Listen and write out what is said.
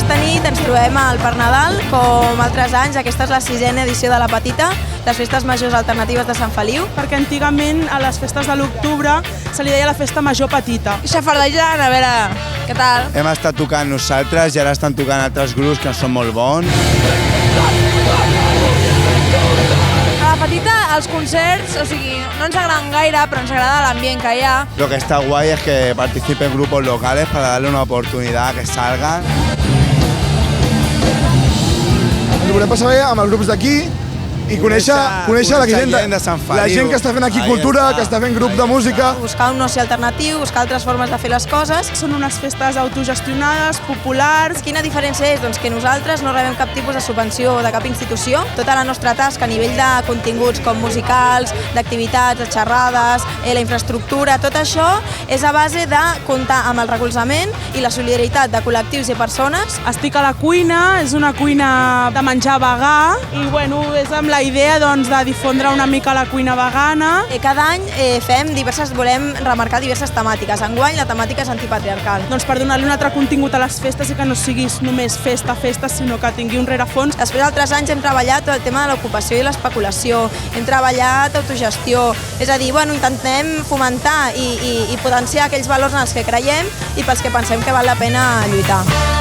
Aquesta nit ens trobem al Parc Nadal, com altres anys. Aquesta és la 6ª edició de La Petita, les festes majors alternatives de Sant Feliu. Perquè antigament a les festes de l'octubre se li deia la festa major petita. Xafardejant, a veure, què tal? Hem estat tocant nosaltres i ara estan tocant altres grups que són molt bons. A La Petita, els concerts, o sigui, no ens agraden gaire, però ens agrada l'ambient que hi ha. Lo que está guay es que participen grupos locales para darle una oportunidad a que salgan. Ens volem passar bé amb els grups d'aquí i conèixer la gent que està fent aquí cultura, que està fent grup de música. Buscar un oci alternatiu, buscar altres formes de fer les coses. Són unes festes autogestionades, populars. Quina diferència és? Doncs que nosaltres no rebem cap tipus de subvenció de cap institució. Tota la nostra tasca a nivell de continguts com musicals, d'activitats, de xerrades, la infraestructura, tot això és a base de comptar amb el recolzament i la solidaritat de col·lectius i persones. Estic a la cuina, és una cuina de menjar vegà i bueno, és amb la idea doncs, de difondre una mica la cuina vegana. Cada any volem remarcar diverses temàtiques. Enguany la temàtica és antipatriarcal. Doncs per donar-li un altre contingut a les festes i que no siguis només festa, sinó que tingui un rerefons. Després d'altres anys hem treballat el tema de l'ocupació i l'especulació, hem treballat autogestió, és a dir, intentem fomentar i potenciar aquells valors en els que creiem i pels que pensem que val la pena lluitar.